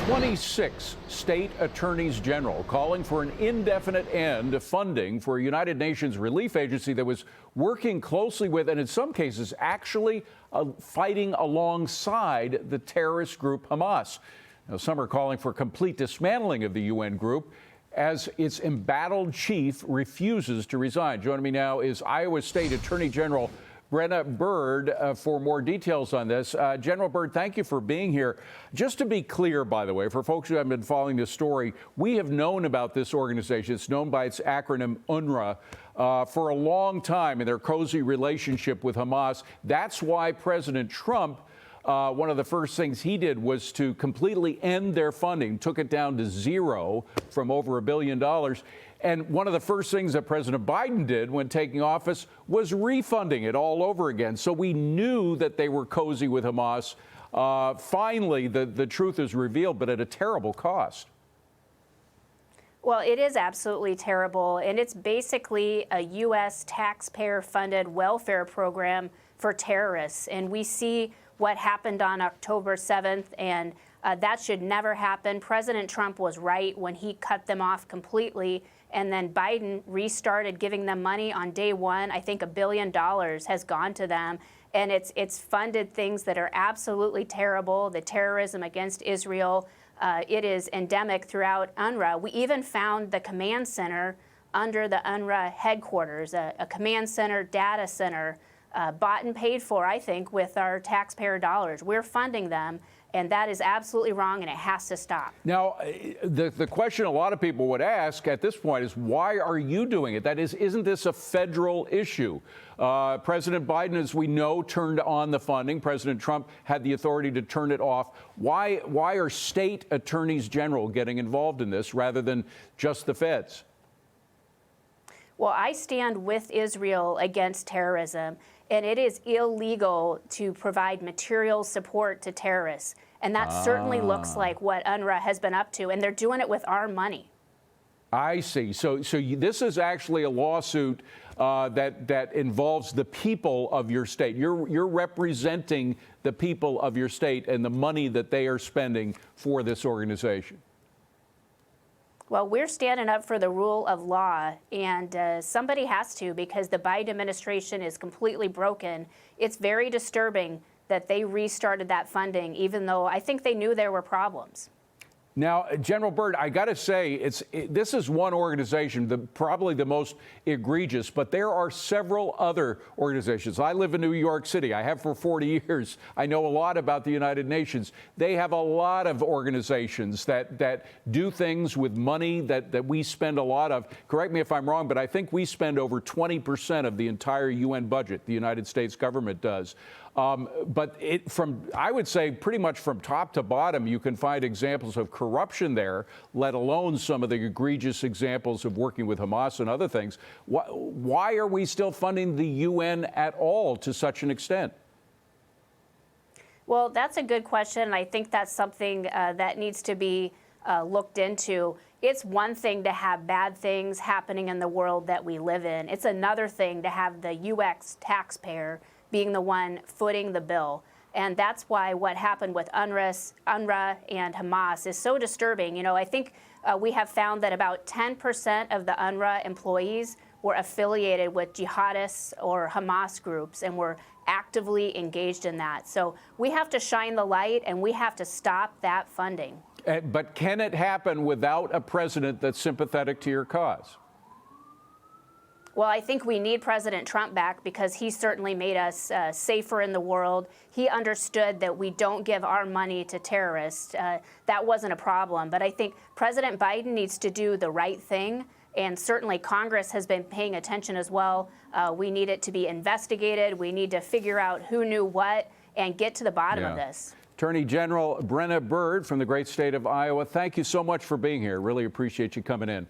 26 state attorneys general calling for an indefinite end to funding for a United Nations relief agency that was working closely with, and in some cases actually fighting alongside the terrorist group Hamas. Now, some are calling for complete dismantling of the UN group as its embattled chief refuses to resign. Joining me now is Iowa State Attorney General Brenna Bird for more details on this. General Bird, thank you for being here. Just to be clear, by the way, for folks who haven't been following this story, we have known about this organization. It's known by its acronym UNRWA for a long time in their cozy relationship with Hamas. That's why President Trump, one of the first things he did was to completely end their funding, took it down to zero from over $1 billion. And one of the first things that President Biden did when taking office was refunding it all over again. So we knew that they were cozy with Hamas. Finally, the truth is revealed, but at a terrible cost. Well, it is absolutely terrible, and it's basically a U.S. taxpayer-funded welfare program for terrorists. And we see what happened on October 7th, and that should never happen. President Trump was right when he cut them off completely, and then Biden restarted giving them money on day one. I think $1 billion has gone to them, and it's funded things that are absolutely terrible, the terrorism against Israel. It is endemic throughout UNRWA. We even found the command center under the UNRWA headquarters, a command center, data center, bought and paid for, I think, with our taxpayer dollars. We're funding them, and that is absolutely wrong, and it has to stop. Now, the question a lot of people would ask at this point is, why are you doing it? That is, isn't this a federal issue? President Biden, as we know, turned on the funding. President Trump had the authority to turn it off. Why are state attorneys general getting involved in this rather than just the feds? Well, I stand with Israel against terrorism, and it is illegal to provide material support to terrorists. And that certainly looks like what UNRWA has been up to, and they're doing it with our money. I see. So this is actually a lawsuit that involves the people of your state. You're representing the people of your state and the money that they are spending for this organization. Well, we're standing up for the rule of law, and somebody has to, because the Biden administration is completely broken. It's very disturbing that they restarted that funding, even though I think they knew there were problems. Now, General Bird, I got to say, this is one organization, probably the most egregious, but there are several other organizations. I live in New York City. I have for 40 years. I know a lot about the United Nations. They have a lot of organizations that do things with money that we spend a lot of. Correct me if I'm wrong, but I think we spend over 20% of the entire UN budget, the United States government does. But I would say pretty much from top to bottom, you can find examples of corruption there, let alone some of the egregious examples of working with Hamas and other things. Why are we still funding the UN at all to such an extent? Well, that's a good question, and I think that's something that needs to be looked into. It's one thing to have bad things happening in the world that we live in. It's another thing to have the U.S. taxpayer being the one footing the bill. And that's why what happened with UNRWA and Hamas is so disturbing. You know, I think we have found that about 10% of the UNRWA employees were affiliated with jihadists or Hamas groups and were actively engaged in that. So we have to shine the light, and we have to stop that funding. But can it happen without a president that's sympathetic to your cause? Well, I think we need President Trump back, because he certainly made us safer in the world. He understood that we don't give our money to terrorists. That wasn't a problem. But I think President Biden needs to do the right thing. And certainly Congress has been paying attention as well. We need it to be investigated. We need to figure out who knew what and get to the bottom of this. Attorney General Brenna Bird from the great state of Iowa, thank you so much for being here. Really appreciate you coming in.